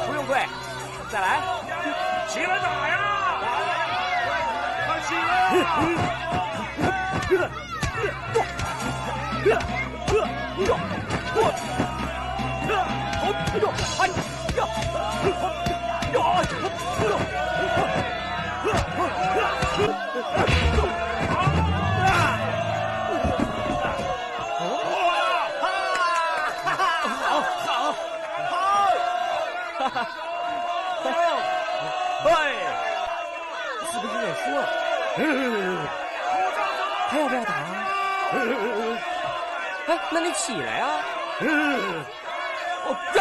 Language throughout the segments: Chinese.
不用跪，再来，起来打呀！快起来！是不是有点输了？还要不要打啊？哎，那你起来啊！哦，呀！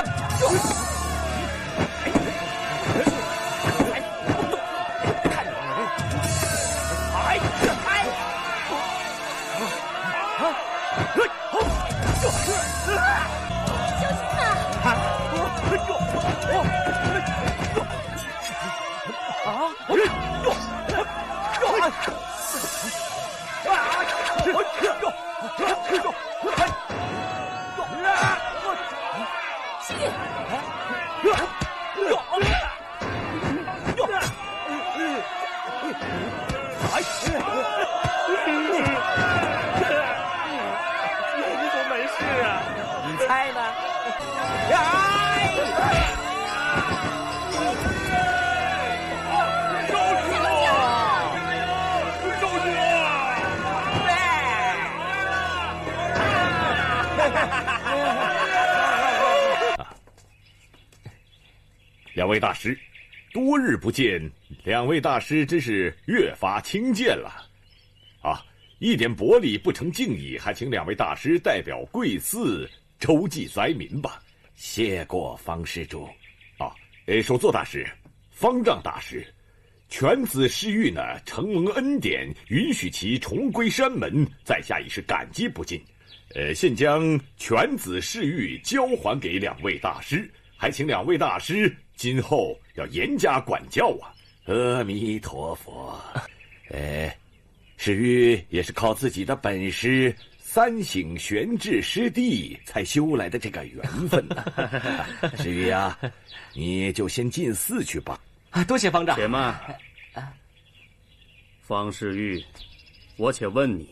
你怎么没事啊？你猜呢？两位大师，多日不见，两位大师真是越发亲见了。啊，一点薄礼不成敬意，还请两位大师代表贵寺周济灾民吧。谢过方施主。啊，首座大师，方丈大师，犬子世玉呢，承蒙恩典，允许其重归山门，在下已是感激不尽。现将犬子世玉交还给两位大师，还请两位大师今后要严加管教啊！阿弥陀佛。世玉也是靠自己的本事，三省玄智师弟才修来的这个缘分呢。世玉啊，你就先进寺去吧。多谢方丈。且慢，方世玉，我且问你，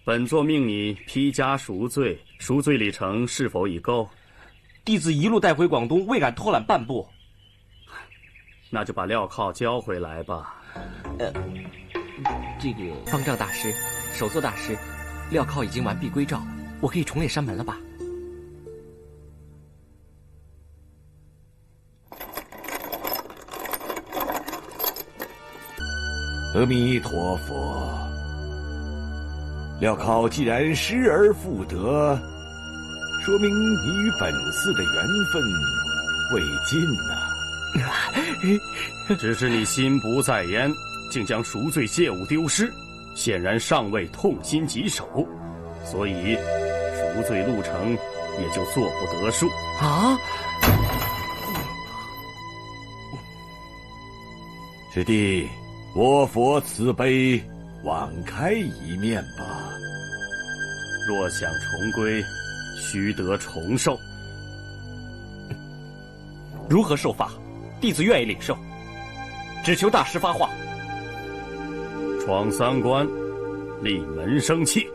本座命你披枷赎罪，赎罪里程是否已够？弟子一路带回广东，未敢偷懒半步。那就把镣铐交回来吧。这个方丈大师、首座大师，镣铐已经完璧归赵，我可以重列山门了吧？阿弥陀佛。镣铐既然失而复得，说明你与本寺的缘分未尽呐。只是你心不在焉，竟将赎罪借物丢失，显然尚未痛心疾首，所以赎罪路程也就做不得数啊！师弟，我佛慈悲，网开一面吧。若想重归，须得重受。如何受法？弟子愿意领受，只求大师发话。闯三关，立门生契。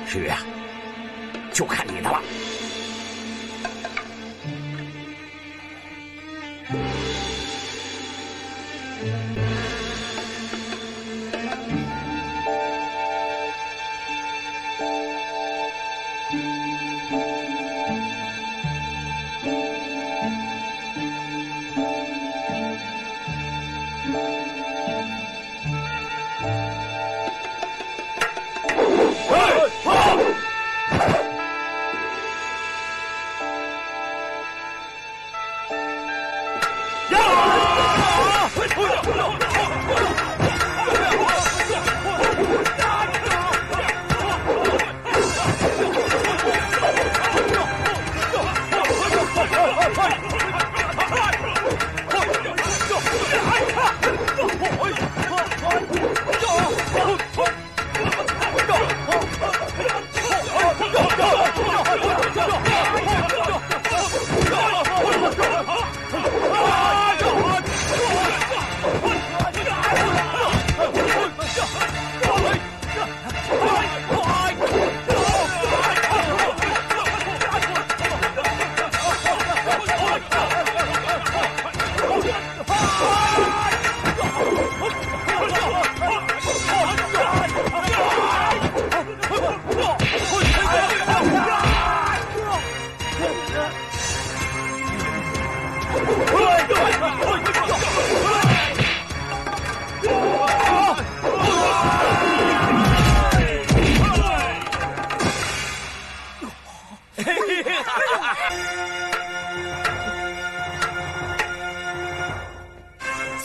世玉啊，就看你的了。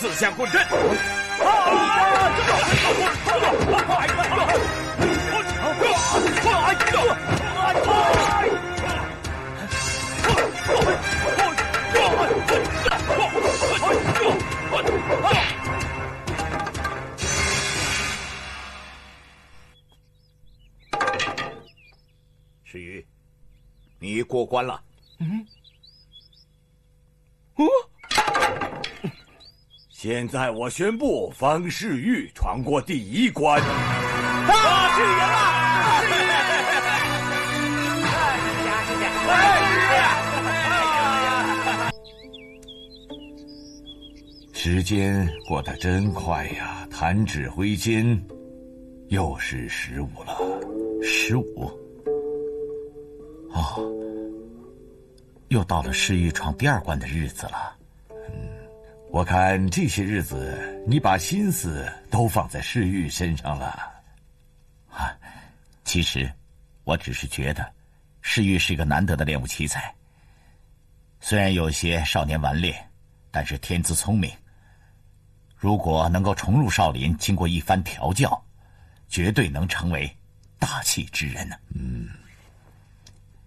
四下棍阵。石玉，你过关了。现在我宣布，方世玉闯过第一关。啊！是人了！时间过得真快呀，弹指挥间，又是15了。15。哦，又到了世玉闯第2关的日子了。我看这些日子，你把心思都放在世玉身上了。啊，其实我只是觉得，世玉是个难得的练武奇才。虽然有些少年顽劣，但是天资聪明。如果能够重入少林，经过一番调教，绝对能成为大器之人呢。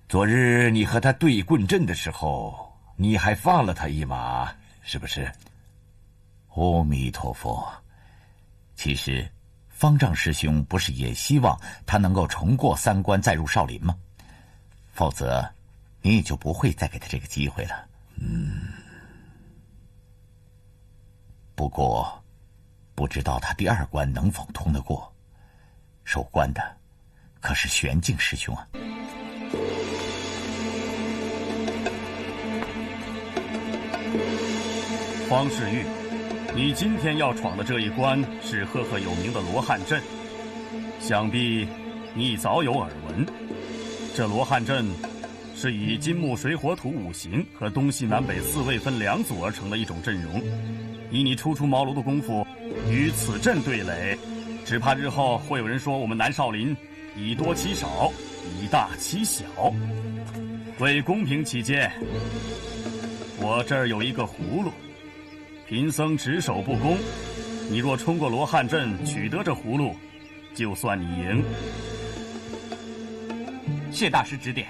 昨日你和他对棍阵的时候，你还放了他一马，是不是？阿弥陀佛。其实方丈师兄不是也希望他能够重过3关再入少林吗？否则你也就不会再给他这个机会了。不过不知道他第2关能否通得过，守关的可是玄镜师兄啊。方世玉，你今天要闯的这一关是赫赫有名的罗汉阵，想必你早有耳闻。这罗汉阵是以金木水火土5行和东西南北4位分2组而成的一种阵容。以你初出茅庐的功夫，与此阵对垒，只怕日后会有人说我们南少林以多欺少，以大欺小。为公平起见，我这儿有一个葫芦。贫僧只守不攻，你若冲过罗汉阵，取得这葫芦，就算你赢。谢大师指点。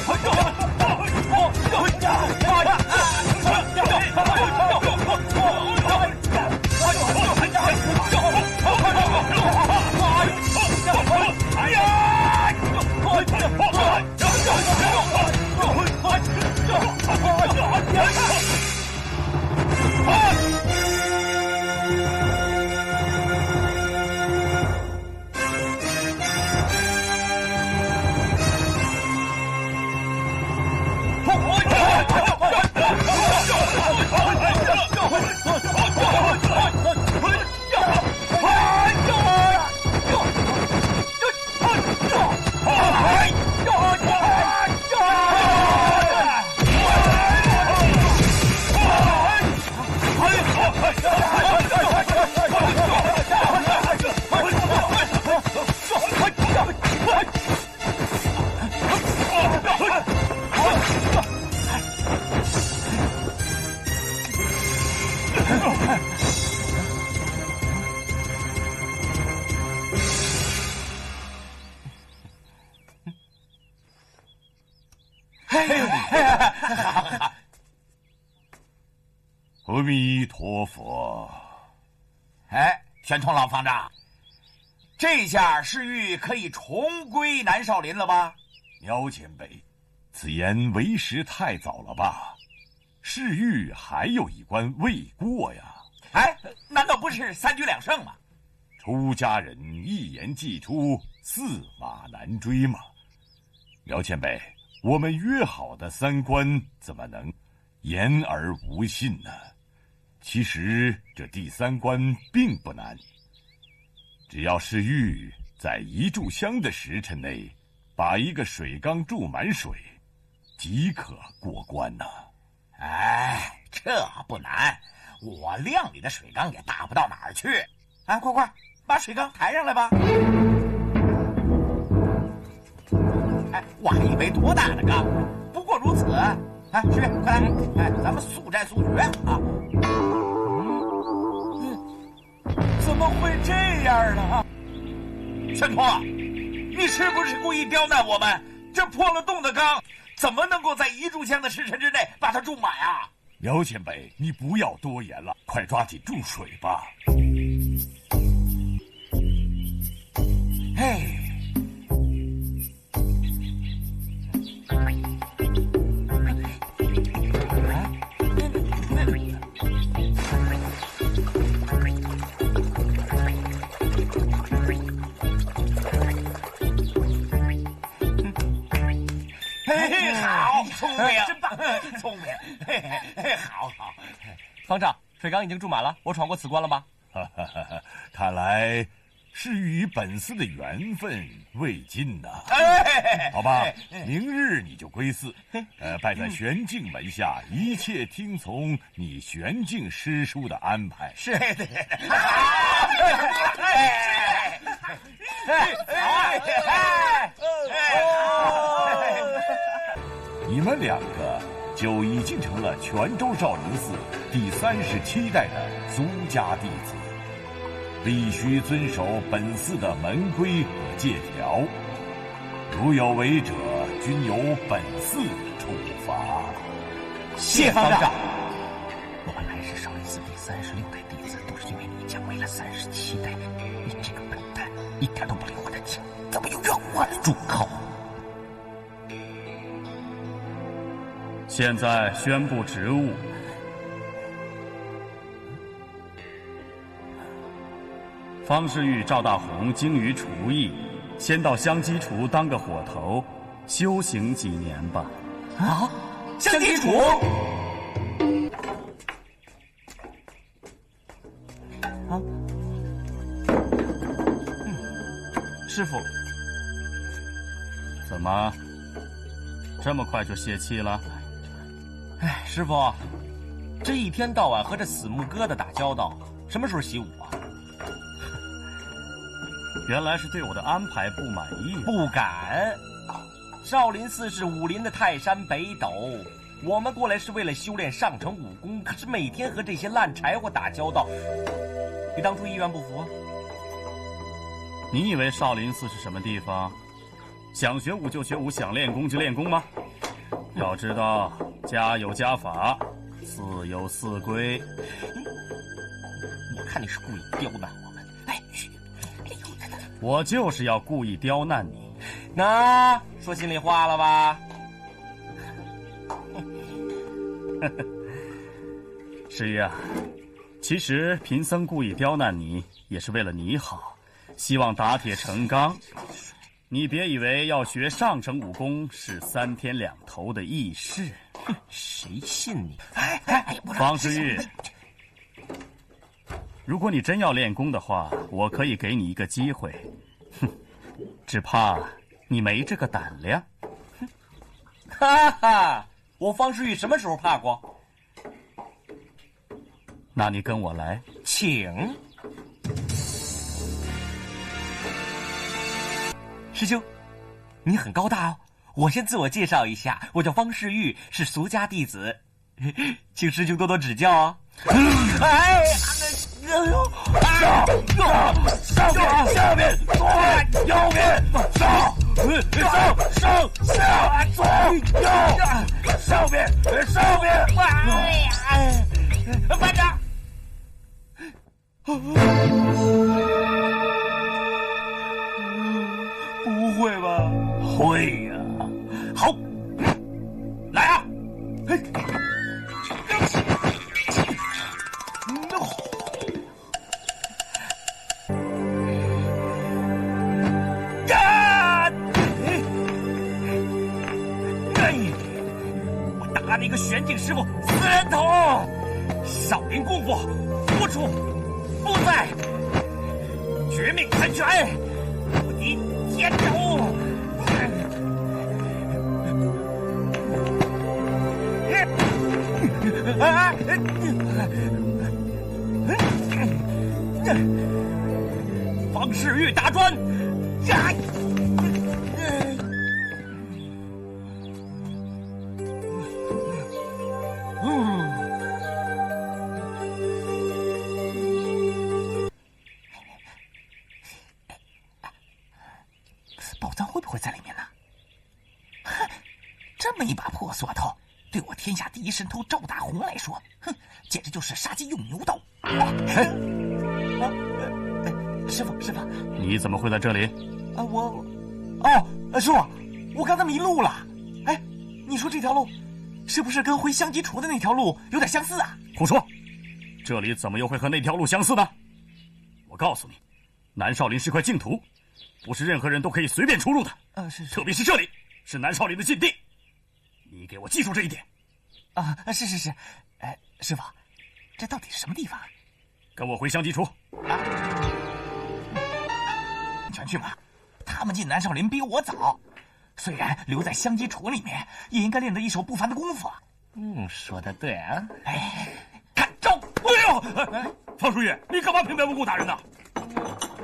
快！阿弥陀佛。哎，玄通老方丈，这下世玉可以重归南少林了吧？苗前辈，此言为时太早了吧？世玉还有一关未过呀。哎，难道不是3局2胜吗？出家人一言既出，驷马难追嘛。苗前辈，我们约好的3关怎么能言而无信呢？其实这第3关并不难，只要世玉在1炷香的时辰内，把一个水缸注满水，即可过关呐。哎，这不难，我量里的水缸也大不到哪儿去。哎，快快把水缸抬上来吧。哎，我还以为多大的缸，不过如此。哎，师妹，快来！哎，咱们速战速决啊！怎么会这样呢？玄通，你是不是故意刁难我们？这破了洞的缸，怎么能够在1炷香的时辰之内把它注满啊？苗前辈，你不要多言了，快抓紧注水吧。哎。好，聪明，真棒，聪明，好。方丈，水缸已经注满了，我闯过此关了吗？看来是与本寺的缘分未尽呐。好吧，明日你就归寺，拜在玄镜门下，一切听从你玄镜师叔的安排。是的。你们2个就已经成了泉州少林寺第37代的俗家弟子，必须遵守本寺的门规和戒条，如有违者，均由本寺处罚。谢方丈。我本来是少林寺第36代弟子，都是因为你降为了37代，你这个笨蛋，一点都不领我的情，怎么又让我来住口？现在宣布职务。方世玉、赵大红精于厨艺，先到香积厨当个伙头，修行几年吧。啊，香积厨。师傅，怎么这么快就泄气了？哎，师傅，这一天到晚和这死木疙瘩打交道，什么时候习武啊？原来是对我的安排不满意。不敢，少林寺是武林的泰山北斗，我们过来是为了修炼上乘武功，可是每天和这些烂柴火打交道，你当初意愿不服？你以为少林寺是什么地方？想学武就学武，想练功就练功吗？要知道，家有家法，寺有寺规。我看你是故意刁难我们。哎，我就是要故意刁难你。那说心里话了吧？是呀，其实贫僧故意刁难你，也是为了你好，希望打铁成钢。你别以为要学上乘武功是3天2头的易事。谁信你？方世玉，如果你真要练功的话，我可以给你一个机会。只怕你没这个胆量。哈哈，我方世玉什么时候怕过？那你跟我来，请。师兄，你很高大哦。我先自我介绍一下，我叫方世玉，是俗家弟子，请师兄多多指教哦。哎，上面，下面，左边，右边，上，左右，上面，班长。不会吧？会呀、好，来啊！我打那个玄镜师傅4人头，少林功夫无处不在，绝命残拳，无敌天诛。方世玉大专，宝藏会不会在里面呢？哼，这么一把破锁头，对我天下第一神偷赵大红来说，哼，简直就是杀鸡用牛刀。师傅，你怎么会在这里？师傅，我刚才迷路了。哎，你说这条路是不是跟回香积厨的那条路有点相似啊？胡说，这里怎么又会和那条路相似呢？我告诉你，南少林是块净土，不是任何人都可以随便出入的。特别是这里是南少林的禁地，你给我记住这一点。是。师傅，这到底是什么地方？跟我回香积厨。全去吧，他们进南少林比我早，虽然留在香积厨里面，也应该练得一手不凡的功夫。说得对啊！看招！哎呦，方书玉，你干嘛平白无故打人呢？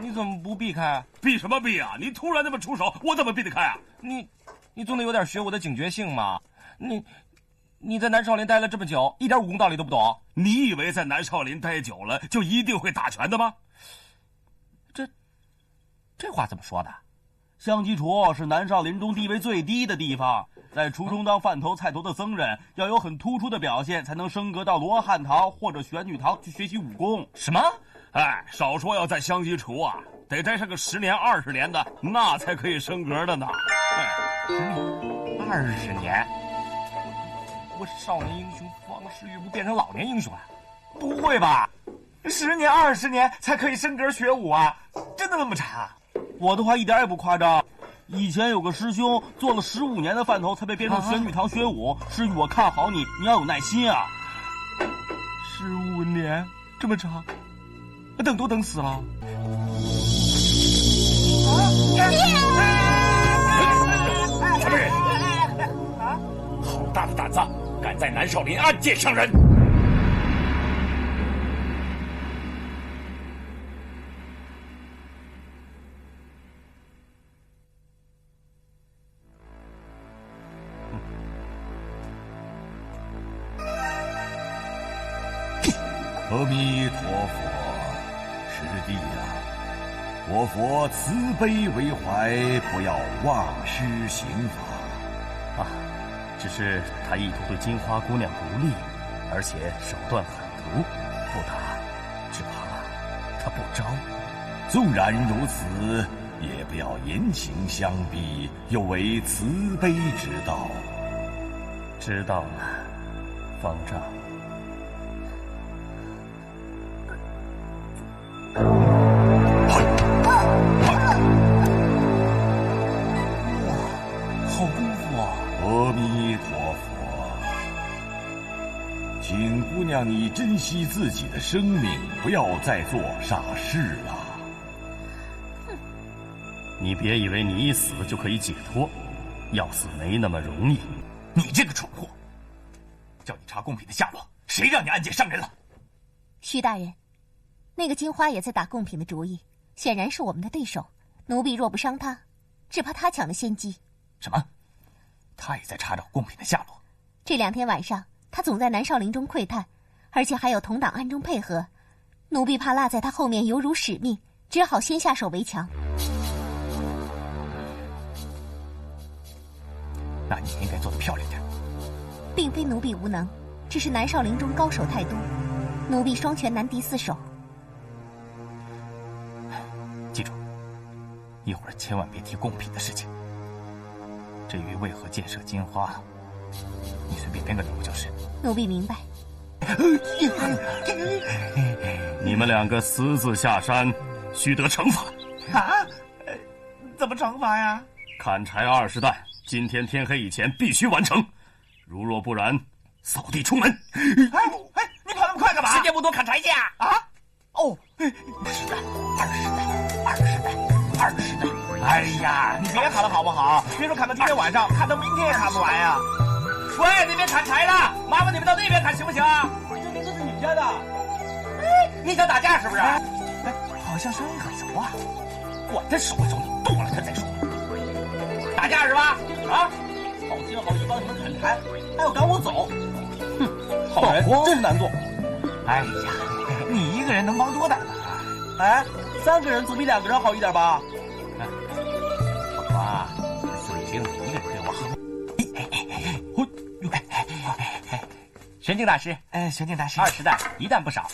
你怎么不避开？避什么避啊？你突然那么出手，我怎么避得开啊？你总得有点学我的警觉性嘛！你在南少林待了这么久，一点武功道理都不懂？你以为在南少林待久了就一定会打拳的吗？这话怎么说的？香积厨是南少林中地位最低的地方，在厨中当饭头菜头的僧人要有很突出的表现，才能升格到罗汉堂或者玄女堂去学习武功。什么？少说要在香积厨啊，得待上个10年20年的，那才可以升格的呢。20年？我少年英雄方世玉不变成老年英雄了？不会吧？10年20年才可以升格学武啊？真的那么长？我的话一点也不夸张，以前有个师兄做了15年的饭头才被编入玄女堂学武。师玉，我看好你，你要有耐心啊。15年这么长，等都等死了。什么人？好大的胆子，敢在南少林暗箭伤人！阿弥陀佛，师弟呀，我佛慈悲为怀，不要妄施刑法。只是他意图对金花姑娘不利，而且手段狠毒，不打，只怕他不招。纵然如此，也不要严刑相逼，有违慈悲之道。知道了，方丈。好功夫啊！阿弥陀佛，请姑娘你珍惜自己的生命，不要再做傻事了。你别以为你一死就可以解脱，要死没那么容易。你这个蠢货，叫你查贡品的下落，谁让你暗箭伤人了？徐大人，那个金花也在打贡品的主意，显然是我们的对手。奴婢若不伤他，只怕他抢了先机。什么？他也在查找贡品的下落？这2天晚上，他总在南少林中窥探，而且还有同党暗中配合，奴婢怕落在他后面犹如使命，只好先下手为强。那你应该做得漂亮点。并非奴婢无能，只是南少林中高手太多，奴婢双拳难敌四手。记住，一会儿千万别提贡品的事情。至于为何建设金花，你随便编个理由就是。奴婢明白。你们两个私自下山，须得惩罚。啊？怎么惩罚呀？砍柴20担，今天天黑以前必须完成，如若不然，扫地出门。哎，你跑那么快干嘛？时间不多，砍柴去啊！啊？哦，10担、20担。哎呀，你别砍了好不好？别说砍到今天晚上，砍到明天也砍不完呀。喂，那边砍柴了，麻烦你们到那边砍行不行？这明明是你家的。哎，你想打架是不是？哎，好像声音很熟啊。管他熟不熟，你剁了他再说。打架是吧？啊！好心好意帮你们砍柴，还要赶我走。哼，好人真难做。哎呀，你一个人能帮多大忙啊？哎，3个人总比2个人好一点吧？宝华，水晶你一个人对我好。玄镜大师，玄镜大师，20担，1担不少。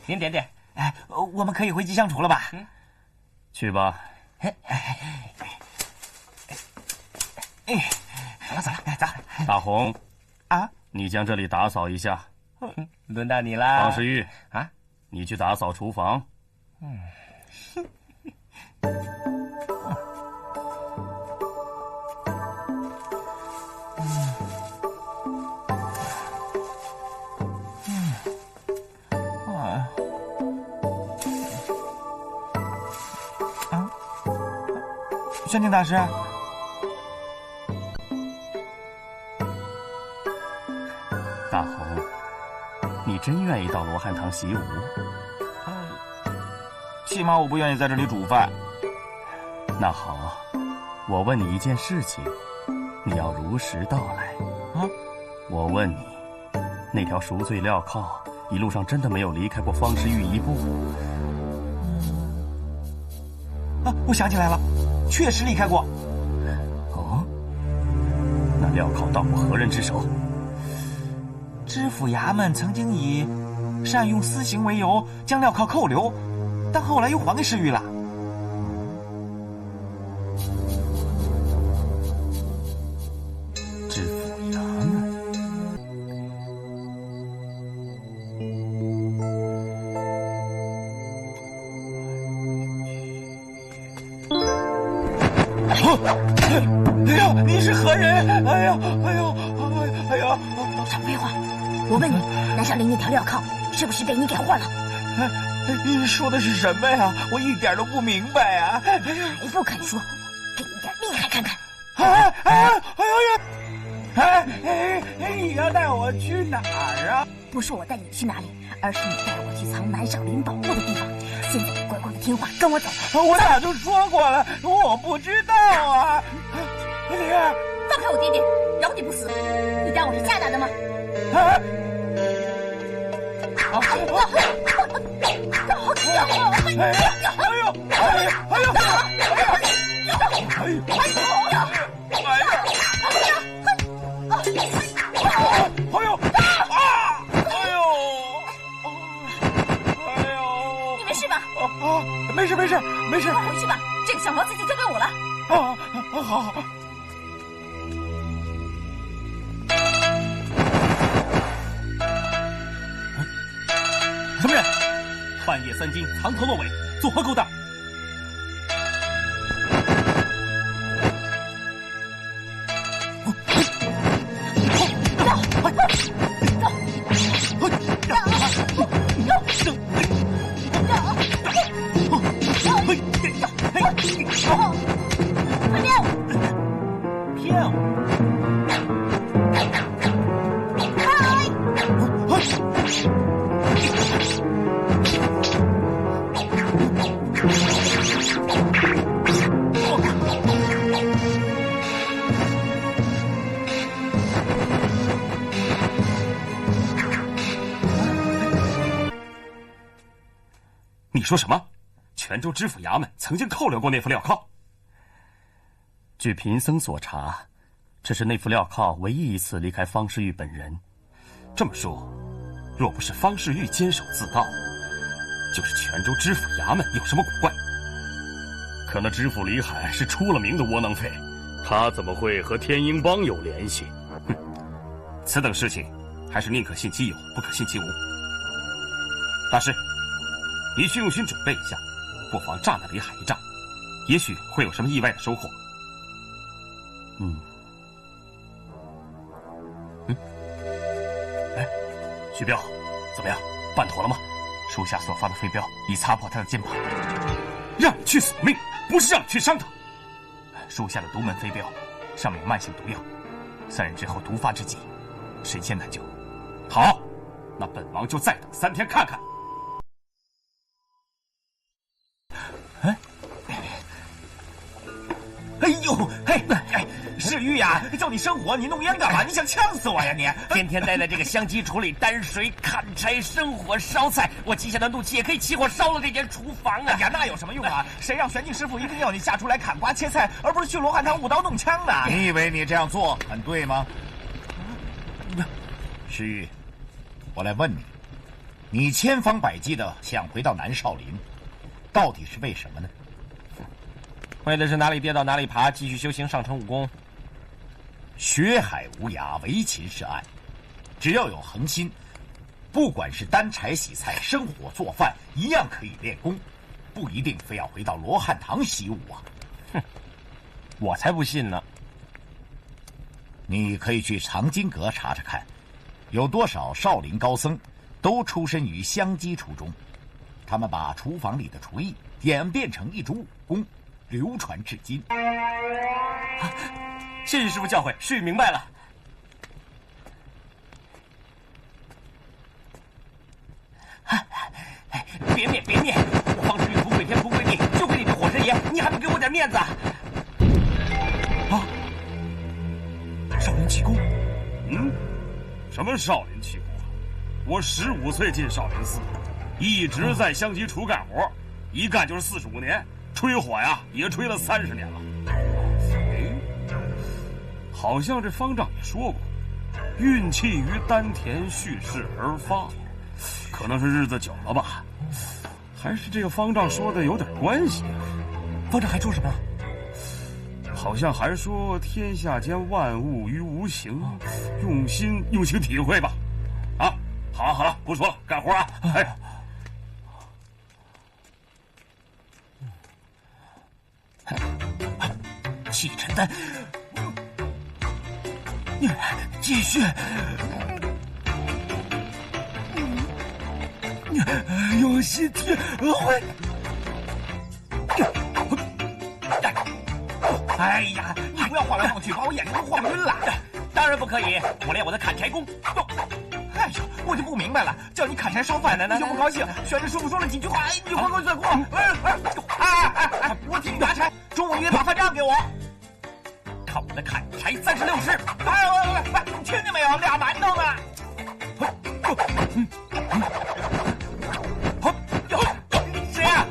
您点点。哎，我们可以回吉祥厨了吧？去吧。走了，走。大红，啊，你将这里打扫一下。轮到你啦。方世玉啊，你去打扫厨房。玄镜大师，大红，你真愿意到罗汉堂习武？起码我不愿意在这里煮饭。那好，我问你一件事情，你要如实道来。啊？我问你，那条赎罪镣铐一路上真的没有离开过方世玉一步？啊，我想起来了，确实离开过。哦，那镣铐到过何人之手？知府衙门曾经以善用私刑为由将镣铐扣留，但后来又还给世玉了。知府衙门？哎呀，你是何人？哎呀！少废话！我问你，南少林那条镣铐是不是被你给换了？你说的是什么呀？我一点都不明白啊！还不肯说，给你点厉害看看！你要带我去哪儿啊？不是我带你去哪里，而是你带我去藏南少林宝物的地方。现在你乖乖的听话，跟我走。我早就说过了，我不知道啊！你放开我爹爹，饶你不死！你当我是吓大的吗？你没事吧？没事。快回去吧，这个小房子就交给我了。好。什么人？半夜3更，藏头露尾，作何勾当？你说什么？泉州知府衙门曾经扣留过那副镣铐？据贫僧所查，这是那副镣铐唯一一次离开方世玉本人。这么说，若不是方世玉监守自盗，就是泉州知府衙门有什么古怪。可那知府李海是出了名的窝囊废，他怎么会和天鹰帮有联系？哼，此等事情还是宁可信其有，不可信其无。大师，你去用心准备一下，不妨炸了李海一炸，也许会有什么意外的收获。哎，徐彪，怎么样？办妥了吗？属下所发的飞镖已擦破他的肩膀。让你去索命，不是让你去伤他。属下的独门飞镖，上面有慢性毒药，3日之后毒发之际，神仙难救。好，那本王就再等3天看看。哎呦，嘿，世玉呀，叫你生火，你弄烟干嘛？你想呛死我呀你！天天待在这个香积厨里担水、砍柴、生火、烧菜，我积下的怒气也可以起火烧了这间厨房啊！哎呀，那有什么用啊？谁让玄镜师傅一定要你下厨来砍瓜切菜，而不是去罗汉堂舞刀弄枪呢？你以为你这样做很对吗？世玉，我来问你，你千方百计的想回到南少林，到底是为什么呢？为的是哪里跌倒哪里爬，继续修行上乘武功。学海无涯，唯勤是岸。只要有恒心，不管是担柴洗菜、生火做饭，一样可以练功，不一定非要回到罗汉堂习武啊！哼，我才不信呢！你可以去藏经阁查查看，有多少少林高僧都出身于香积厨中，他们把厨房里的厨艺演变成一种武功，流传至今。谢谢师傅教诲，世玉明白了。别灭，别灭！我方世玉不跪天不跪地，就跪你这火神爷，你还不给我点面子？啊！少林气功？什么少林气功啊？我15岁进少林寺，一直在香积厨干活，一干就是45年，吹火呀也吹了30年了。好像这方丈也说过，运气于丹田，蓄势而发，可能是日子久了吧，还是这个方丈说的有点关系。方丈还说什么？好像还说天下间万物于无形，用心体会吧。啊，好了，不说了，干活啊！哎。气沉丹，继续，用心体会。哎呀，你不要晃来晃去，把我眼睛都晃晕了。当然不可以，我练我的砍柴功。哎呦，我就不明白了，叫你砍柴烧饭，你就不高兴。玄真师傅说了几句话，你就快快过。我替你拿柴，中午你得把饭账给我。看我的砍柴36式！哎，听见没有？俩馒头呢。谁呀？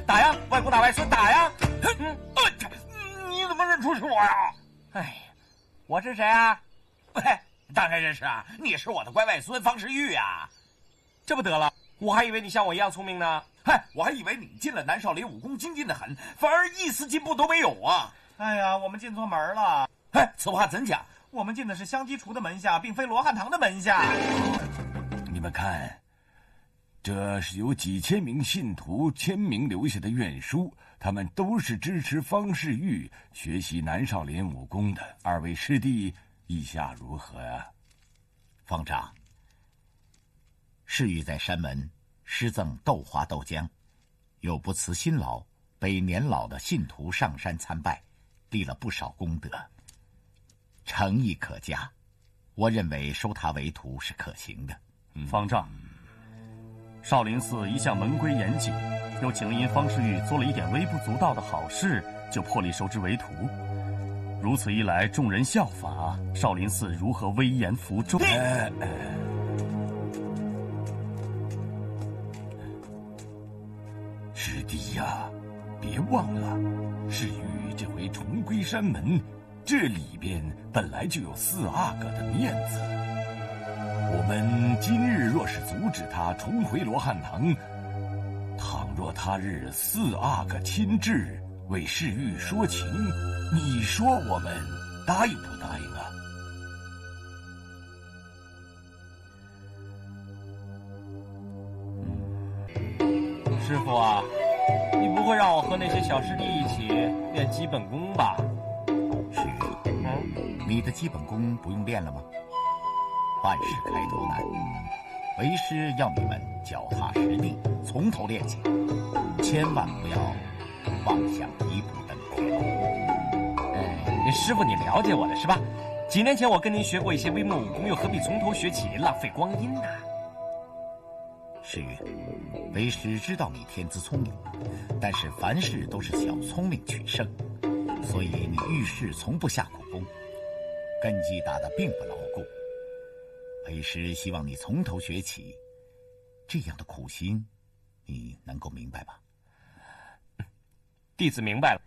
打呀！外公打外孙，打呀！你怎么认出是我呀？哎呀，我是谁啊？当然认识啊，你是我的乖外孙方世玉啊。这不得了，我还以为你像我一样聪明呢。我还以为你进了南少林武功精进的很，反而一丝进步都没有啊。哎呀，我们进错门了。此话怎讲？我们进的是香积厨的门下，并非罗汉堂的门下。你们看，这是有几千名信徒签名留下的愿书，他们都是支持方世玉学习南少林武功的。二位师弟意下如何呀？方丈，世玉在山门施赠豆花豆浆，有不辞辛劳背年老的信徒上山参拜，立了不少功德，诚意可嘉。我认为收他为徒是可行的。方丈，少林寺一向门规严谨，又请因方世玉做了一点微不足道的好事，就破例收之为徒。如此一来，众人效法，少林寺如何威严服众？师弟呀，别忘了，世玉这回重归山门，这里边本来就有四阿哥的面子。我们今日若是阻止他重回罗汉堂，倘若他日四阿哥亲至为世玉说情，你说我们答应不答应啊？师傅啊，你不会让我和那些小师弟一起练基本功吧？世玉，你的基本功不用练了吗？万事开头难，为师要你们脚踏实地，从头练起，千万不要妄想一步登天。师傅，你了解我的是吧？几年前我跟您学过一些微末武功，又何必从头学起，浪费光阴呢？世玉，为师知道你天资聪明，但是凡事都是小聪明取胜，所以你遇事从不下苦功，根基打得并不牢固。为师希望你从头学起，这样的苦心，你能够明白吧？弟子明白了。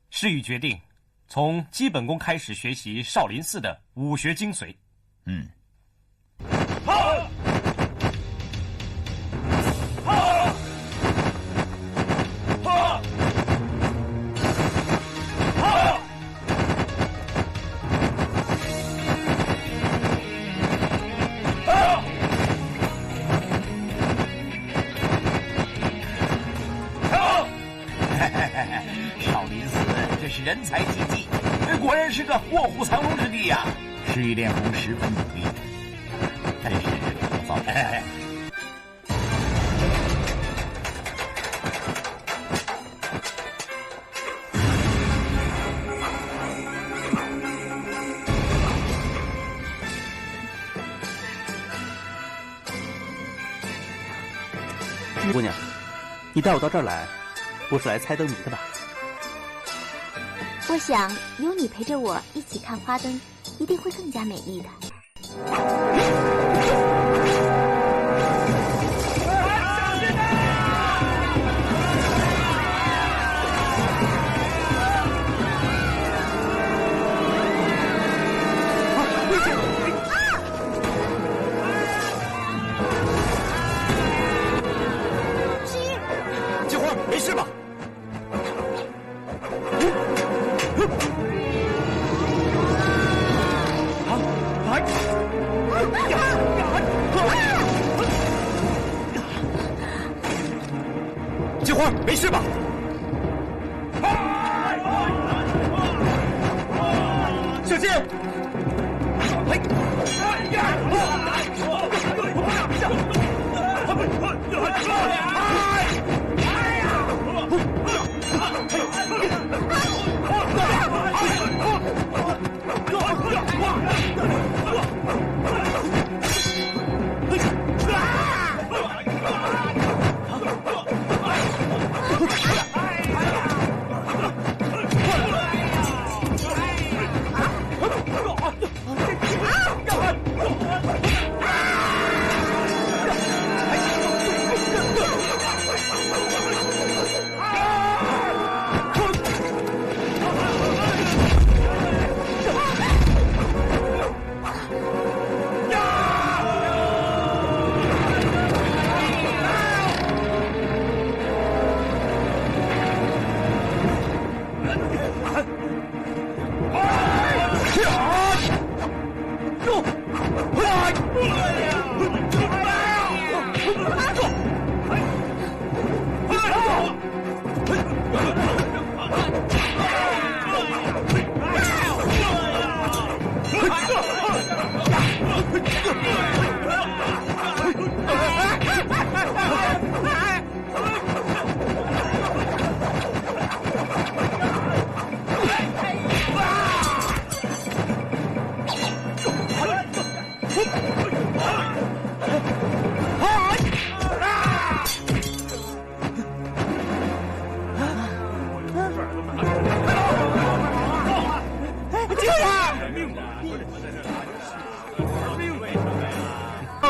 师玉决定从基本功开始学习少林寺的武学精髓。少林寺真是人才济济，果然是个卧虎藏龙之地呀！世玉练功十分努力，真是可造。姑娘，你带我到这儿来，不是来猜灯谜的吧？我想有你陪着我一起看花灯，一定会更加美丽的。金花，没事吧？金花，没事吧？小心！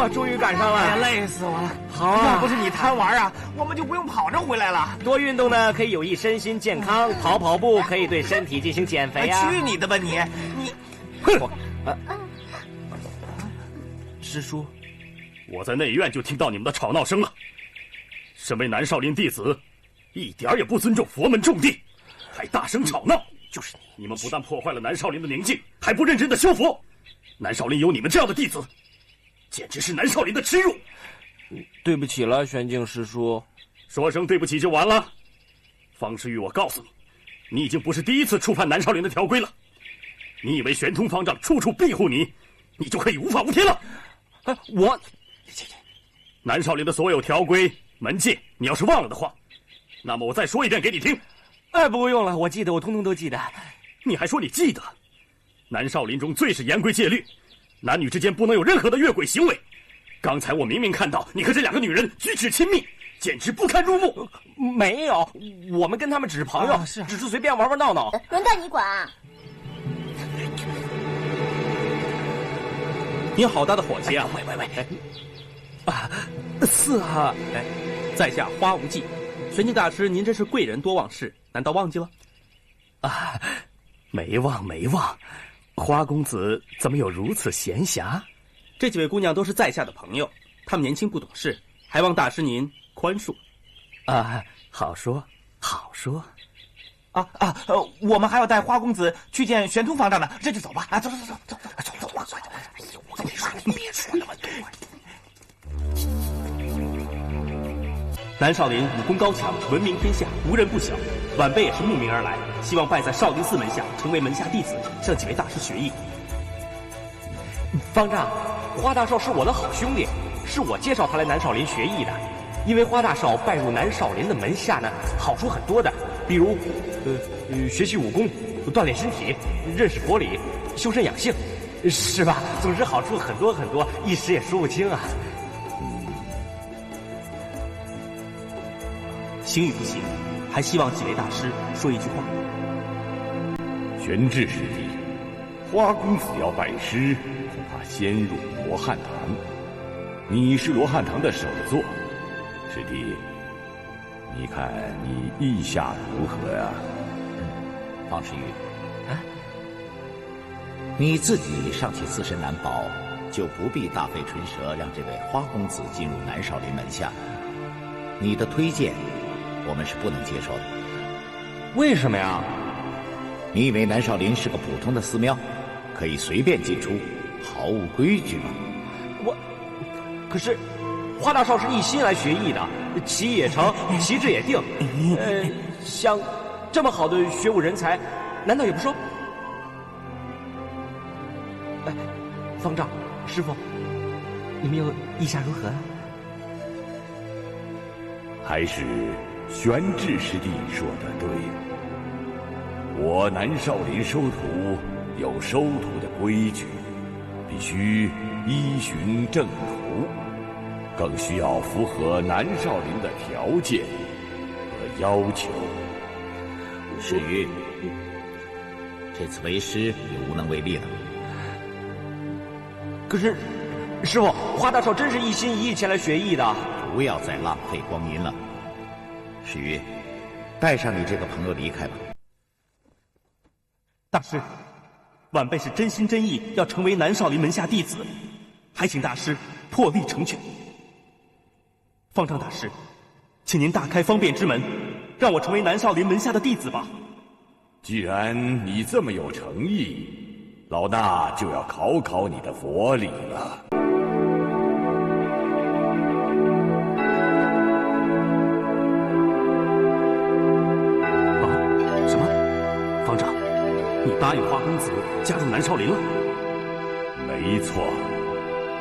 哦，终于赶上了！哎呀，累死我了！好啊，要不是你贪玩啊，我们就不用跑着回来了。多运动呢，可以有益身心健康，跑步可以对身体进行减肥啊。去你的吧你！哼！师叔，我在内院就听到你们的吵闹声了。身为南少林弟子，一点也不尊重佛门重地，还大声吵闹。就是你们不但破坏了南少林的宁静，还不认真的修佛。南少林有你们这样的弟子，简直是南少林的耻辱。对不起了，玄静师叔。说声对不起就完了。方世玉，我告诉你，你已经不是第一次触犯南少林的条规了。你以为玄通方丈处处庇护你，你就可以无法无天了？南少林的所有条规门戒，你要是忘了的话，那么我再说一遍给你听。不用了，我记得，我通通都记得。你还说你记得？南少林中最是严规戒律，男女之间不能有任何的越轨行为。刚才我明明看到你和这2个女人举止亲密，简直不堪入目。没有，我们跟他们只是朋友，只是随便玩闹闹。轮到你管啊！你好大的火气啊！是啊，在下花无忌，玄静大师，您真是贵人多忘事，难道忘记了？没忘。花公子怎么有如此闲暇？这几位姑娘都是在下的朋友，她们年轻不懂事，还望大师您宽恕。好说。我们还要带花公子去见玄通方丈呢，这就走吧！走！别说那么多。南少林武功高强，闻名天下，无人不晓。晚辈也是慕名而来，希望拜在少林寺门下，成为门下弟子，向几位大师学艺。方丈，花大少是我的好兄弟，是我介绍他来南少林学艺的。因为花大少拜入南少林的门下呢，好处很多的，比如学习武功，锻炼身体，认识佛理，修身养性，是吧？总之好处很多，一时也说不清啊。行与不行，还希望几位大师说一句话。玄智师弟，花公子要拜师，恐怕先入罗汉堂。你是罗汉堂的首座，师弟，你看你意下如何呀？方世玉，你自己尚且自身难保，就不必大费唇舌让这位花公子进入南少林门下。你的推荐，我们是不能接受的。为什么呀？你以为南少林是个普通的寺庙，可以随便进出，毫无规矩吗？可是花大少是一心来学艺的，其意也成，其志也定。像这么好的学武人才，难道也不收？方丈，师父，你们又意下如何啊？还是玄智师弟说的对，我南少林收徒有收徒的规矩，必须依循正途，更需要符合南少林的条件和要求。世玉，这次为师也无能为力了。可是，师父，花大少真是一心一意前来学艺的。不要再浪费光阴了。世玉，带上你这个朋友离开吧。大师，晚辈是真心真意要成为南少林门下弟子，还请大师破例成全。方丈大师，请您大开方便之门，让我成为南少林门下的弟子吧。既然你这么有诚意，老衲就要考考你的佛理了。什么？方丈，你答应花公子加入南少林了？没错，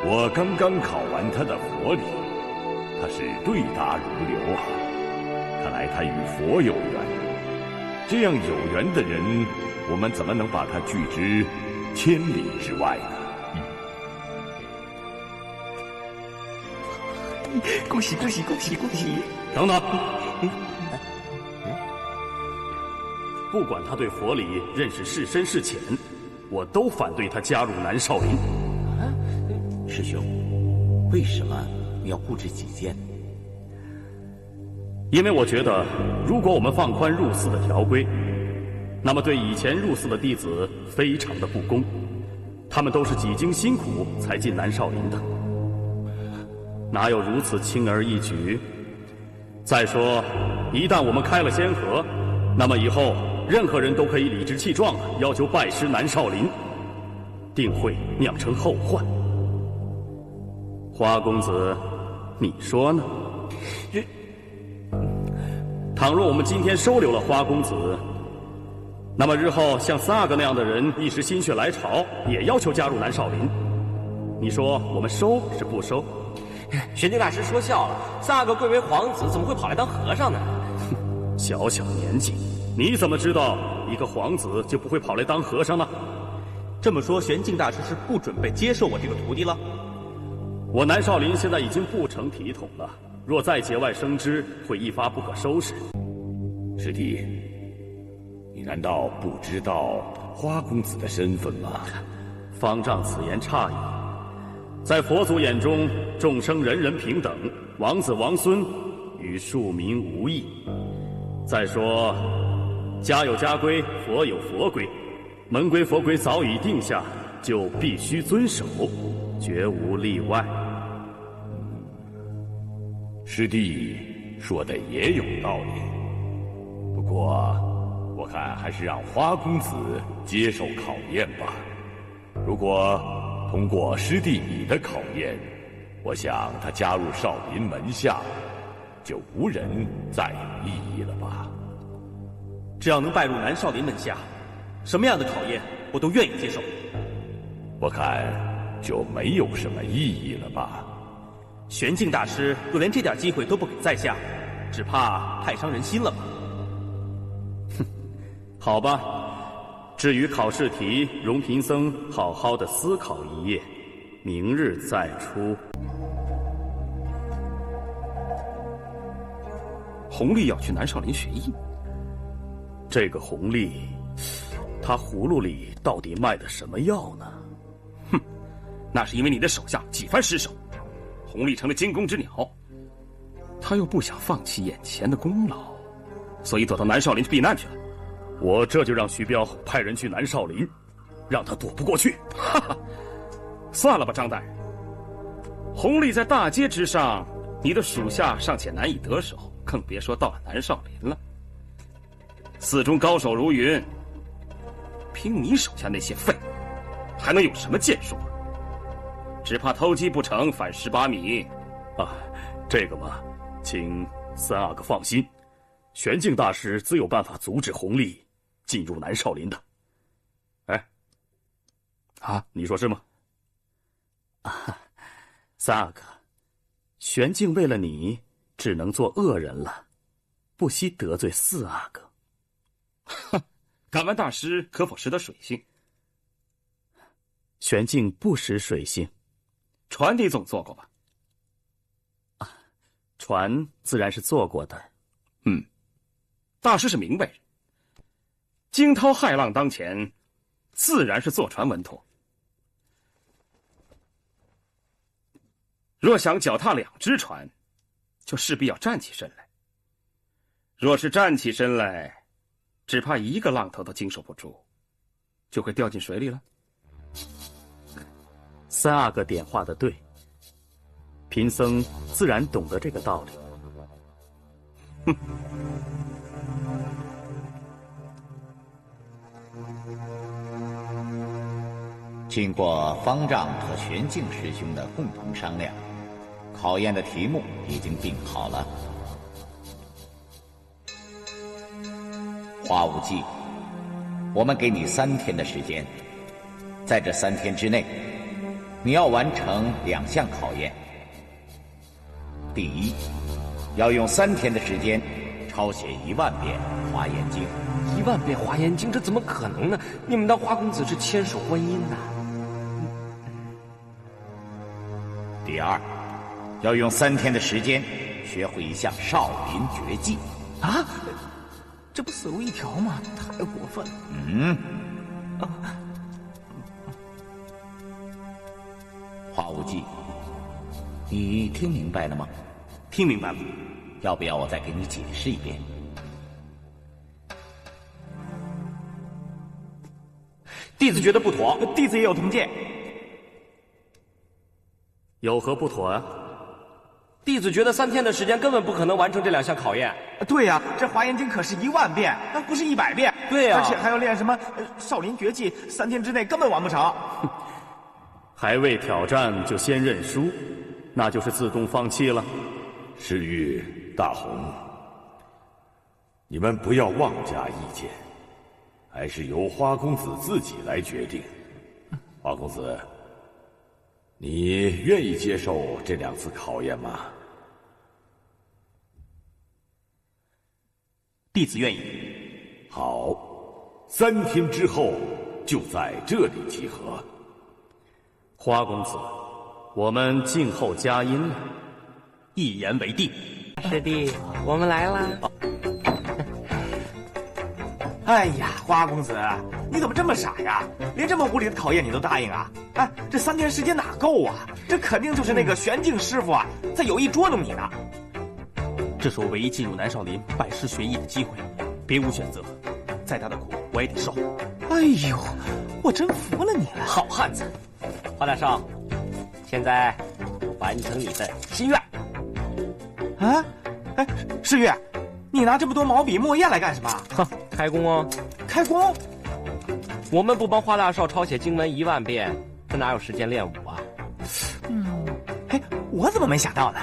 我刚刚考完他的佛理，他是对答如流啊。看来他与佛有缘。这样有缘的人，我们怎么能把他拒之千里之外呢？恭喜恭喜恭喜恭喜！等等，不管他对佛理认识是深是浅，我都反对他加入南少林。师兄，为什么你要固执己见？因为我觉得，如果我们放宽入寺的条规，那么对以前入寺的弟子非常的不公。他们都是几经辛苦才进南少林的，哪有如此轻而易举？再说，一旦我们开了先河，那么以后任何人都可以理直气壮地要求拜师南少林，定会酿成后患。花公子，你说呢？倘若我们今天收留了花公子，那么日后像三阿哥那样的人一时心血来潮，也要求加入南少林，你说我们收是不收？玄镜大师说笑了，三阿哥贵为皇子，怎么会跑来当和尚呢？小小年纪，你怎么知道一个皇子就不会跑来当和尚呢？这么说，玄镜大师是不准备接受我这个徒弟了？我南少林现在已经不成体统了，若再节外生枝，会一发不可收拾。师弟，你难道不知道花公子的身份吗？方丈此言差矣。在佛祖眼中，众生人人平等，王子王孙与庶民无异。再说，家有家规，佛有佛规，门规佛规早已定下，就必须遵守，绝无例外。师弟说的也有道理，不过我看还是让花公子接受考验吧。如果通过师弟你的考验，我想他加入少林门下就无人再有异议了吧。只要能拜入南少林门下，什么样的考验我都愿意接受。我看就没有什么意义了吧。玄镜大师若连这点机会都不给在下，只怕太伤人心了吧。哼，好吧，至于考试题，容贫僧好好的思考一夜，明日再出。弘历要去南少林学艺，这个弘历，他葫芦里到底卖的什么药呢？哼，那是因为你的手下几番失手，弘历成了惊弓之鸟，他又不想放弃眼前的功劳，所以躲到南少林去避难去了。我这就让徐彪派人去南少林，让他躲不过去。哈哈，算了吧，张大人，弘历在大街之上，你的属下尚且难以得手，更别说到了南少林了。寺中高手如云，凭你手下那些废物，还能有什么建树？只怕偷鸡不成反18米。啊，这个嘛，请三阿哥放心，玄镜大师自有办法阻止弘历进入南少林的。哎，啊，你说是吗？啊，三阿哥，玄镜为了你，只能做恶人了，不惜得罪四阿哥。哼，敢问大师可否识得水性？玄镜不识水性，船你总做过吧？啊，船自然是做过的。嗯，大师是明白人，惊涛骇浪当前，自然是坐船稳妥。若想脚踏2只船，就势必要站起身来。若是站起身来，只怕一个浪头都经受不住，就会掉进水里了。三阿哥点化的对，贫僧自然懂得这个道理。哼。经过方丈和玄镜师兄的共同商量，考验的题目已经定好了。花无忌，我们给你3天的时间，在这3天之内，你要完成2项考验。第一，要用3天的时间抄写1万遍《华严经》。1万遍《华严经》，这怎么可能呢？你们当花公子是牵手观音呐？第二，要用3天的时间学会一项少林绝技。啊，这不死路一条吗？太过分了。花无忌，你听明白了吗？听明白了。要不要我再给你解释一遍？弟子觉得不妥，弟子也有同见。有何不妥啊？弟子觉得3天的时间根本不可能完成这2项考验。对呀，这华严经可是10000遍，那不是100遍。对呀，而且还要练什么少林绝技，3天之内根本完不成。还未挑战就先认输，那就是自动放弃了。世玉、大红，你们不要妄加意见，还是由花公子自己来决定。花公子，你愿意接受这2次考验吗？弟子愿意。好，3天之后就在这里集合。花公子，我们静候佳音了。一言为定。师弟，我们来啦！哎呀，花公子，你怎么这么傻呀？连这么无理的考验你都答应啊？哎，这3天时间哪够啊？这肯定就是那个玄镜师傅啊，在有意捉弄你呢。这是我唯一进入南少林拜师学艺的机会，别无选择。再大的苦我也得受。哎呦，我真服了你了，好汉子！花大少，现在完成你的心愿。啊？哎，世玉，你拿这么多毛笔墨砚来干什么？哼，开工哦！开工？我们不帮花大少抄写经文10000遍，他哪有时间练武啊？哎，我怎么没想到呢？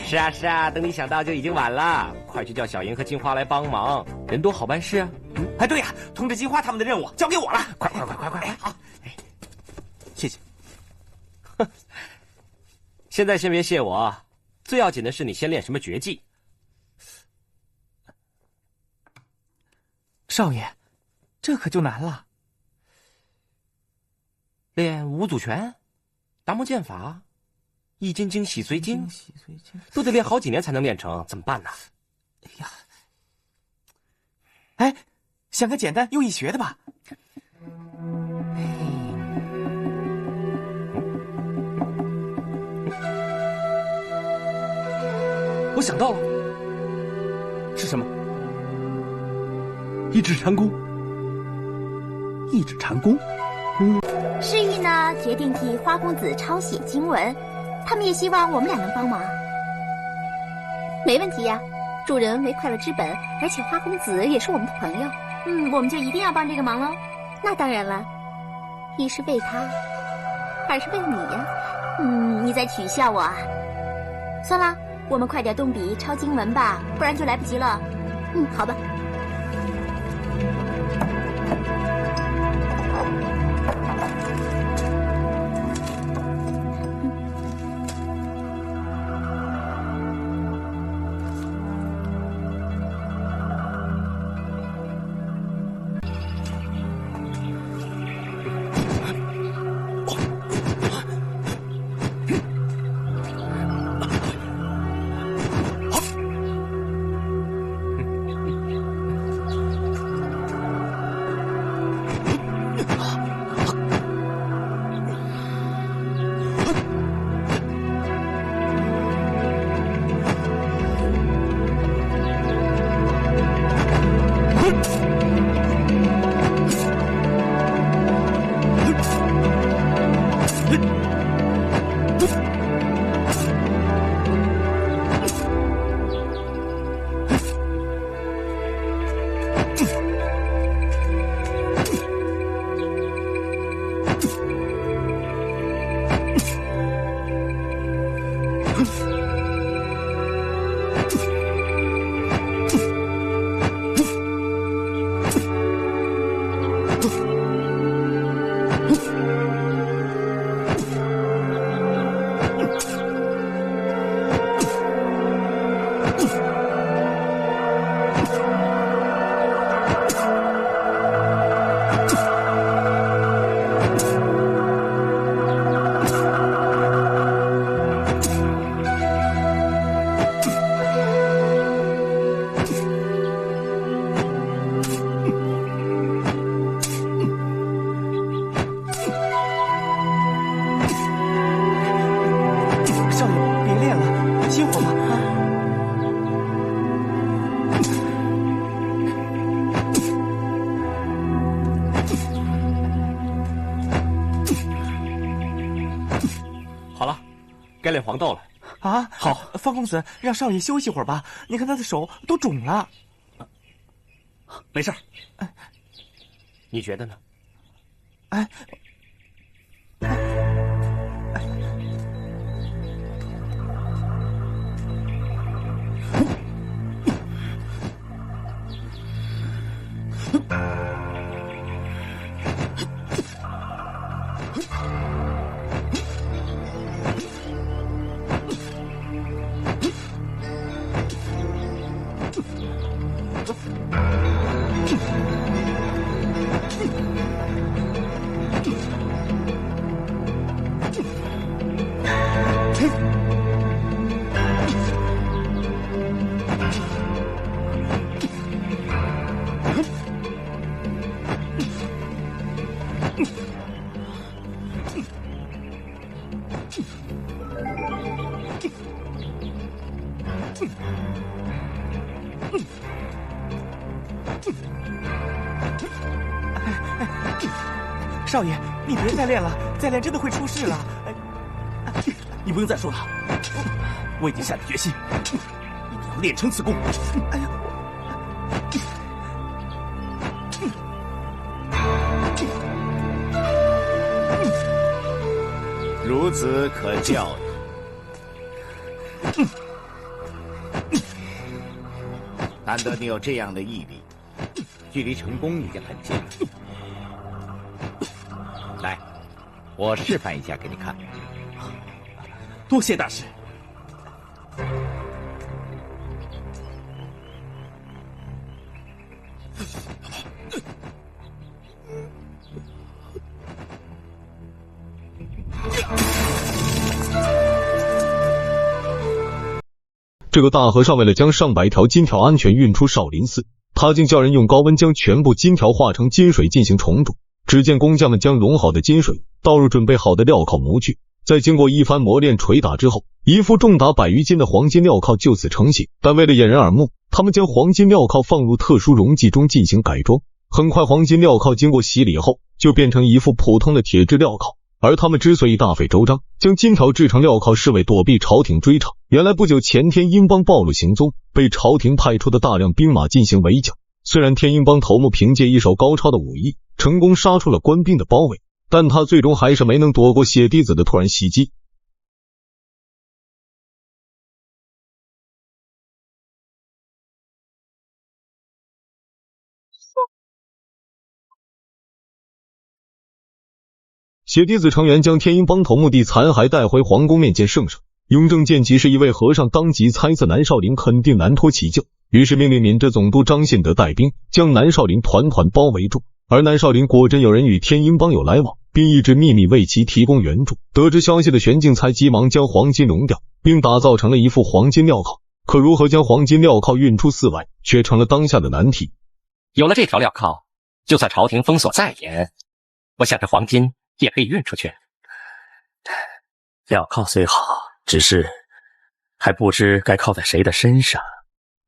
是啊是啊，等你想到就已经晚了。快去叫小莹和金花来帮忙，人多好办事啊。哎，对呀，通知金花他们的任务交给我了。快！哎，好，谢谢。现在先别谢我，最要紧的是你先练什么绝技。少爷，这可就难了。练五祖拳、达摩剑法、易筋经、洗髓经，都得练好几年才能练成，怎么办呢？哎呀，哎，想个简单又易学的吧。我想到了，是什么？一指禅功。一指禅功。诗玉呢，决定替花公子抄写经文，他们也希望我们俩能帮忙。没问题呀，助人为快乐之本，而且花公子也是我们的朋友，我们就一定要帮这个忙喽。那当然了，一是为他，二是为你呀。你在取笑我啊？算了，我们快点动笔抄经文吧，不然就来不及了。好吧。炼黄豆了。啊，好，方公子，让少爷休息会儿吧。你看他的手都肿了。没事儿。你觉得呢？哎。少爷，你别再练了，再练真的会出事了。你不用再说了，我已经下定决心，一定要练成此功。哎呀！孺子可教也。难得你有这样的毅力，距离成功已经很近了。来，我示范一下给你看。多谢大师。这个大和尚为了将上百条金条安全运出少林寺，他竟叫人用高温将全部金条化成金水进行重煮。只见工匠们将融好的金水倒入准备好的镣铐模具，在经过一番磨练捶打之后，一副重达100余斤的黄金镣铐就此成型。但为了掩人耳目，他们将黄金镣铐放入特殊溶剂中进行改装。很快，黄金镣铐经过洗礼后，就变成一副普通的铁质镣铐。而他们之所以大费周章将金条制成镣铐，是为躲避朝廷追查。原来不久前天鹰帮暴露行踪，被朝廷派出的大量兵马进行围剿。虽然天鹰帮头目凭借一手高超的武艺成功杀出了官兵的包围，但他最终还是没能躲过血滴子的突然袭击。血滴子成员将天鹰帮头目的残骸带回皇宫面见圣上。雍正见其是一位和尚，当即猜测南少林肯定难脱其咎，于是命令闽浙总督张信德带兵将南少林团团包围住。而南少林果真有人与天鹰帮有来往，并一直秘密为其提供援助。得知消息的玄镜才急忙将黄金熔掉，并打造成了一副黄金镣铐。可如何将黄金镣铐运出寺外，却成了当下的难题。有了这条镣铐，就算朝廷封锁再严，我想这黄金也可以运出去。镣铐虽好，只是还不知该靠在谁的身上。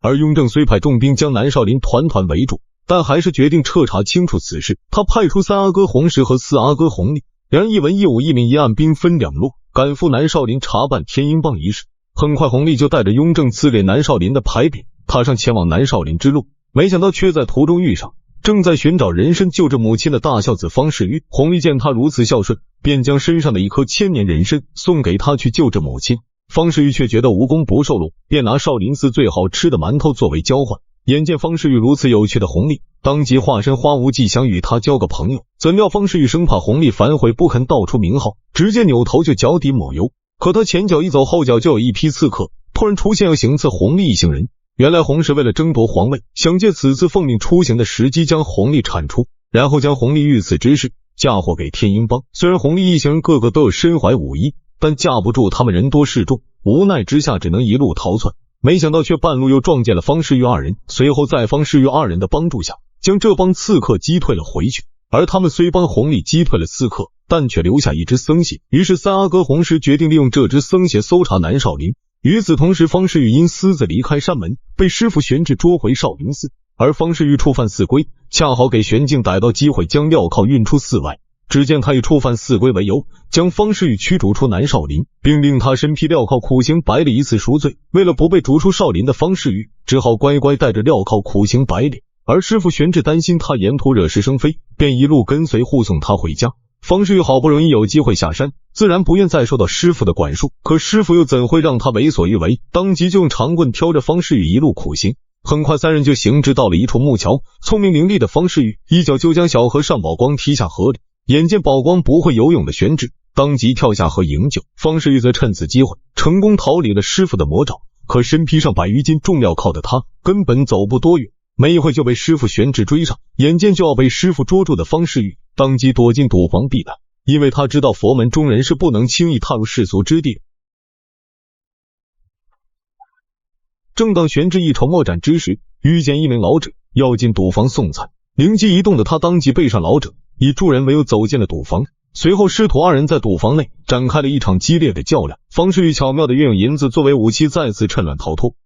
而雍正虽派重兵将南少林团团围住，但还是决定彻查清楚此事。他派出3阿哥洪石和4阿哥洪立，两人一文一武一明一暗，兵分两路，赶赴南少林查办天鹰帮一事。很快，洪立就带着雍正赐给南少林的牌匾，踏上前往南少林之路。没想到却在途中遇上正在寻找人参救治母亲的大孝子方世玉。洪立见他如此孝顺，便将身上的一颗千年人参送给他去救治母亲。方世玉却觉得无功不受禄，便拿少林寺最好吃的馒头作为交换。眼见方世玉如此有趣的洪立，当即化身花无忌，想与他交个朋友。怎料方世玉生怕洪立反悔，不肯道出名号，直接扭头就脚底抹油。可他前脚一走，后脚就有一批刺客突然出现，要行刺洪立一行人。原来洪氏为了争夺皇位，想借此次奉命出行的时机将洪立铲除，然后将洪立遇刺之事嫁祸给天鹰帮。虽然洪立一行人个个都有身怀武艺，但架不住他们人多势众，无奈之下只能一路逃窜。没想到却半路又撞见了方世玉二人，随后在方世玉二人的帮助下，将这帮刺客击退了回去。而他们虽帮洪立击退了刺客，但却留下一只僧鞋。于是3阿哥洪石决定利用这只僧鞋搜查南少林。与此同时，方世玉因私自离开山门，被师傅玄智捉回少林寺。而方世玉触犯寺规，恰好给玄镜逮到机会，将镣铐运出寺外。只见他以触犯寺规为由，将方世玉驱逐出南少林，并令他身披镣铐苦行100里以此赎罪。为了不被逐出少林的方世玉，只好乖乖带着镣铐苦行100里。而师傅玄志担心他沿途惹是生非，便一路跟随护送他回家。方世玉好不容易有机会下山，自然不愿再受到师傅的管束，可师傅又怎会让他为所欲为，当即就用长棍挑着方世玉一路苦行。很快三人就行至到了一处木桥，聪明伶俐的方世玉一脚就将小和尚宝光踢下河里。眼见宝光不会游泳的玄志当即跳下河营救，方世玉则趁此机会成功逃离了师傅的魔爪。可身披上100余斤重镣铐的他根本走不多远，没一会就被师傅玄志追上。眼见就要被师傅捉住的方世玉当即躲进赌房避难，因为他知道佛门中人是不能轻易踏入世俗之地。正当玄志一筹莫展之时，遇见一名老者要进赌房送餐，灵机一动的他当即背上老者，以助人为由走进了赌房。随后师徒二人在赌房内展开了一场激烈的较量，方世玉巧妙地运用银子作为武器，再次趁乱逃脱。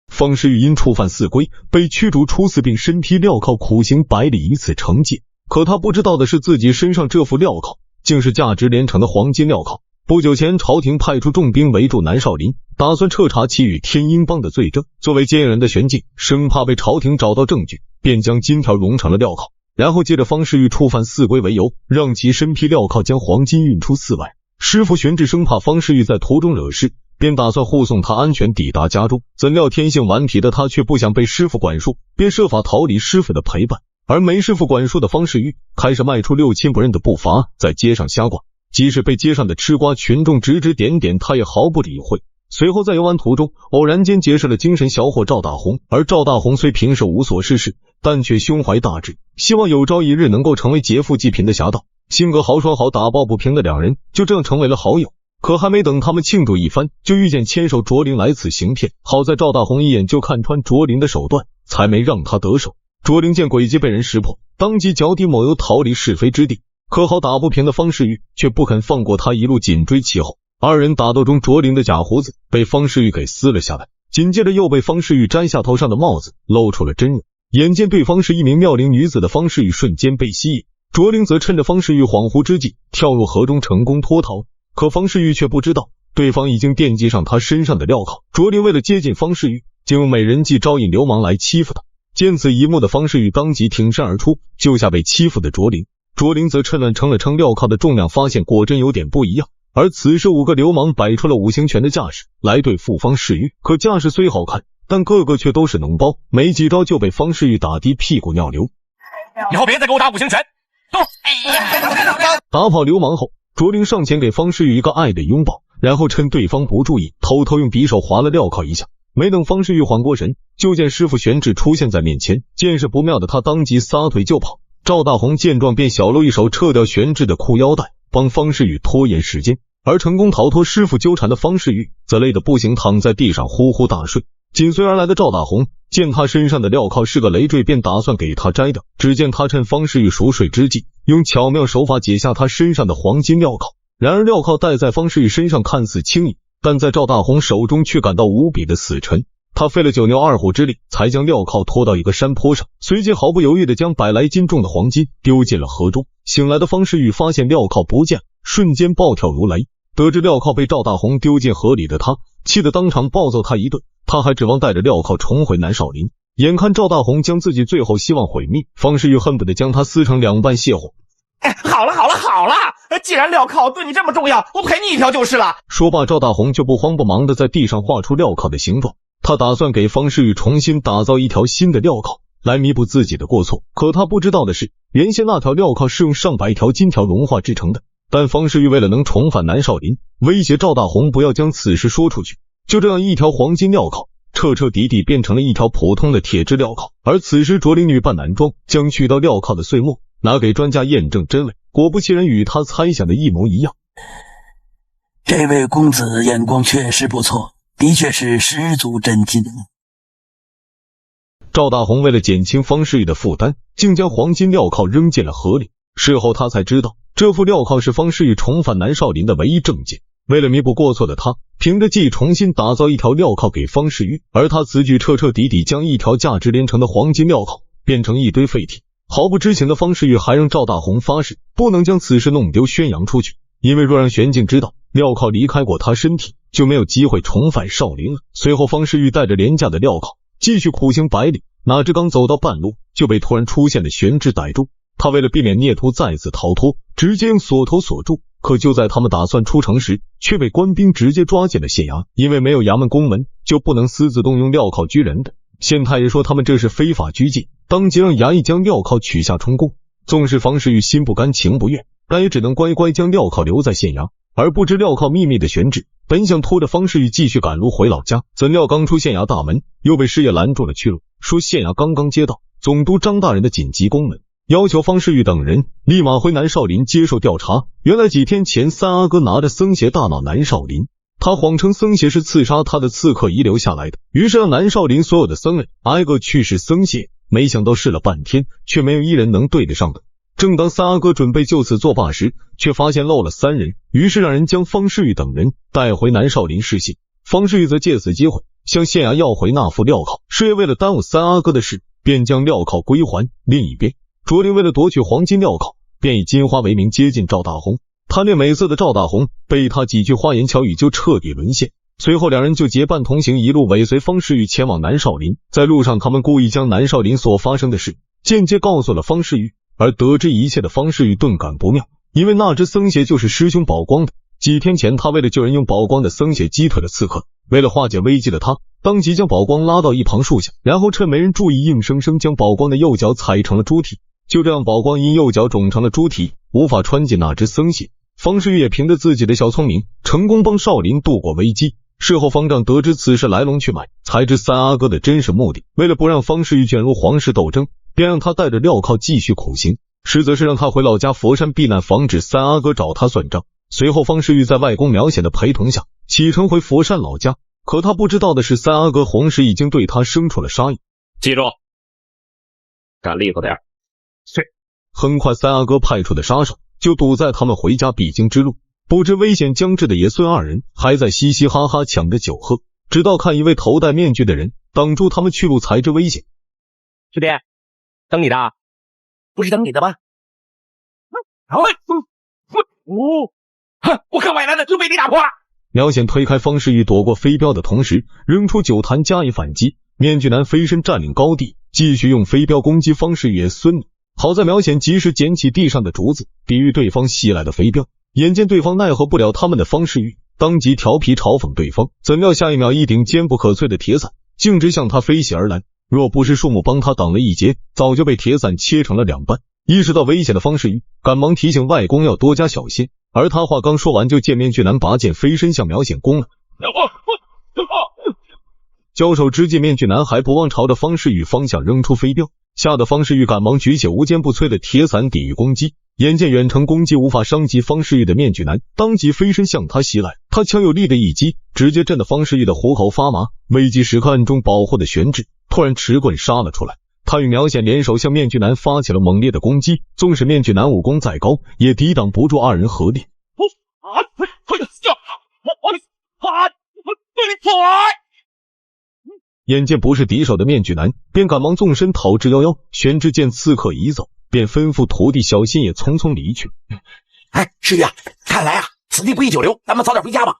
方世玉因触犯寺规被驱逐出寺，并身披镣铐苦行100里以此惩戒。可他不知道的是，自己身上这副镣铐竟是价值连城的黄金镣铐。不久前朝廷派出重兵围住南少林，打算彻查其与天鹰帮的罪证。作为奸人的玄静生怕被朝廷找到证据，便将金条融成了镣铐，然后借着方世玉触犯寺规为由，让其身披镣铐将黄金运出寺外。师傅玄志生怕方世玉在途中惹事，便打算护送他安全抵达家中。怎料天性顽皮的他却不想被师傅管束，便设法逃离师傅的陪伴。而没师傅管束的方世玉开始迈出六亲不认的步伐，在街上瞎逛。即使被街上的吃瓜群众指指点点，他也毫不理会。随后在游玩途中，偶然间结识了精神小伙赵大红。而赵大红虽平时无所事事，但却胸怀大志，希望有朝一日能够成为劫富济贫的侠盗。性格豪爽好打抱不平的两人就这样成为了好友。可还没等他们庆祝一番，就遇见牵手卓林来此行骗。好在赵大红一眼就看穿卓林的手段，才没让他得手。卓林见诡计被人识破，当即脚底抹油逃离是非之地。可好打不平的方世玉却不肯放过他，一路紧追其后。二人打斗中，卓林的假胡子被方世玉给撕了下来，紧接着又被方世玉摘下头上的帽子，露出了真容。眼见对方是一名妙龄女子的方世玉瞬间被吸引，卓林则趁着方世玉恍惚之际跳入河中成功脱逃。可方世玉却不知道对方已经惦记上他身上的镣铐。卓林为了接近方世玉，就用美人计招引流氓来欺负他。见此一幕的方世玉当即挺身而出，救下被欺负的卓林。卓林则趁乱称了称镣铐的重量，发现果真有点不一样。而此时5个流氓摆出了五行拳的架势来对付方世玉，可架势虽好看，但个个却都是脓包，没几招就被方世玉打的屁股尿流。以后别再给我打五行拳，动！打跑流氓后，卓林上前给方世玉一个爱的拥抱，然后趁对方不注意，偷偷用匕首划了镣铐一下。没等方世玉缓过神，就见师傅玄志出现在面前，见势不妙的他当即撒腿就跑。赵大红见状便小露一手撤掉玄志的裤腰带，帮方世玉拖延时间。而成功逃脱师傅纠缠的方世玉则累得不行，躺在地上呼呼大睡。紧随而来的赵大红见他身上的镣铐是个累赘，便打算给他摘掉。只见他趁方世玉熟睡之际，用巧妙手法解下他身上的黄金镣铐。然而镣铐戴在方世玉身上看似轻易，但在赵大红手中却感到无比的死沉。他费了9牛2虎之力，才将镣铐拖到一个山坡上，随即毫不犹豫地将100来斤重的黄金丢进了河中。醒来的方世玉发现镣铐不见，瞬间暴跳如雷。得知镣铐被赵大红丢进河里的他，气得当场暴揍他一顿。他还指望带着镣铐重回南少林，眼看赵大红将自己最后希望毁灭，方世玉恨不得将他撕成2半泄火。好了，既然镣铐对你这么重要，我赔你一条就是了。说罢，赵大红就不慌不忙地在地上画出镣铐的形状。他打算给方世玉重新打造一条新的镣铐，来弥补自己的过错。可他不知道的是，原先那条镣铐是用上百条金条融化制成的。但方世玉为了能重返南少林，威胁赵大红不要将此事说出去。就这样，一条黄金镣铐彻彻底底变成了一条普通的铁质镣铐。而此时卓林女扮男装，将取到镣铐的碎末拿给专家验证真伪，果不其然，与他猜想的一模一样。这位公子眼光确实不错，的确是十足真金。赵大红为了减轻方世玉的负担，竟将黄金镣铐扔进了河里。事后他才知道，这副镣铐是方世玉重返南少林的唯一证件。为了弥补过错的他，凭着记忆重新打造一条镣铐给方世玉，而他此举彻彻底底将一条价值连城的黄金镣铐变成一堆废铁。毫不知情的方世玉还让赵大红发誓，不能将此事弄丢宣扬出去，因为若让玄镜知道镣铐离开过他身体，就没有机会重返少林了。随后方世玉带着廉价的镣铐继续苦行100里，哪知刚走到半路就被突然出现的玄智逮住。他为了避免孽徒再次逃脱，直接用锁头锁住，可就在他们打算出城时，却被官兵直接抓进了县衙。因为没有衙门公文，就不能私自动用镣铐拘人的。县太爷说他们这是非法拘禁，当即让衙役将镣铐取下充公。纵使方世玉心不甘情不愿，但也只能乖乖将镣铐留在县衙。而不知镣铐秘密的玄智本想拖着方世玉继续赶路回老家，怎料刚出县衙大门，又被师爷拦住了去路，说县衙刚刚接到总督张大人的紧急公文，要求方世玉等人立马回南少林接受调查。原来几天前三阿哥拿着僧鞋大闹南少林，他谎称僧鞋是刺杀他的刺客遗留下来的，于是让南少林所有的僧人挨个去试僧鞋，没想到试了半天，却没有一人能对得上的。正当三阿哥准备就此作罢时，却发现漏了3人，于是让人将方世玉等人带回南少林试戏。方世玉则借此机会向县衙要回那副镣铐，师爷为了耽误三阿哥的事，便将镣铐归还。另一边，卓林为了夺取黄金镣铐，便以金花为名接近赵大红。贪恋美色的赵大红被他几句花言巧语就彻底沦陷，随后两人就结伴同行，一路尾随方世玉前往南少林。在路上，他们故意将南少林所发生的事间接告诉了方世玉，而得知一切的方世玉顿感不妙，因为那只僧鞋就是师兄宝光的。几天前他为了救人用宝光的僧鞋击退了刺客，为了化解危机的他当即将宝光拉到一旁树下，然后趁没人注意硬生生将宝光的右脚踩成了猪蹄。就这样，宝光因右脚肿成了猪蹄，无法穿进那只僧鞋。方世玉也凭着自己的小聪明，成功帮少林度过危机。事后方丈得知此事来龙去脉，才知三阿哥的真实目的，为了不让方世玉卷入皇室斗争，便让他带着镣铐继续苦行，实则是让他回老家佛山避难，防止三阿哥找他算账。随后方世玉在外公苗显的陪同下启程回佛山老家，可他不知道的是，三阿哥洪石已经对他生出了杀意。记住，干利索点。是。很快三阿哥派出的杀手就堵在他们回家必经之路，不知危险将至的爷孙二人还在嘻嘻哈哈抢着酒喝，直到看一位头戴面具的人挡住他们去路才知危险。师弟，等你的？不是等你的吗？我看外来的就被你打破了。苗显推开方世玉躲过飞镖的同时，扔出酒坛加以反击。面具男飞身占领高地，继续用飞镖攻击方世玉爷孙。好在苗显及时捡起地上的竹子，抵御对方袭来的飞镖。眼见对方奈何不了他们的方世玉，当即调皮嘲讽对方。怎料下一秒，一顶坚不可摧的铁伞径直向他飞袭而来。若不是树木帮他挡了一劫，早就被铁伞切成了2半。意识到危险的方世玉赶忙提醒外公要多加小心，而他话刚说完，就见面具男拔剑飞身向苗显攻了。交手之际，面具男还不忘朝着方世玉方向扔出飞镖，吓得方世玉赶忙举起无坚不摧的铁伞抵御攻击。眼见远程攻击无法伤及方世玉的面具男当即飞身向他袭来，他强有力的一击直接震得方世玉的虎口发麻。危急时刻暗中保护的玄智突然持棍杀了出来，他与苗显联手向面具男发起了猛烈的攻击，纵使面具男武功再高，也抵挡不住二人合力。眼见不是敌手的面具男便赶忙纵身逃之夭夭，玄智见刺客已走，便吩咐徒弟小心也匆匆离去。哎，师爷，看来啊，此地不宜久留，咱们早点回家吧。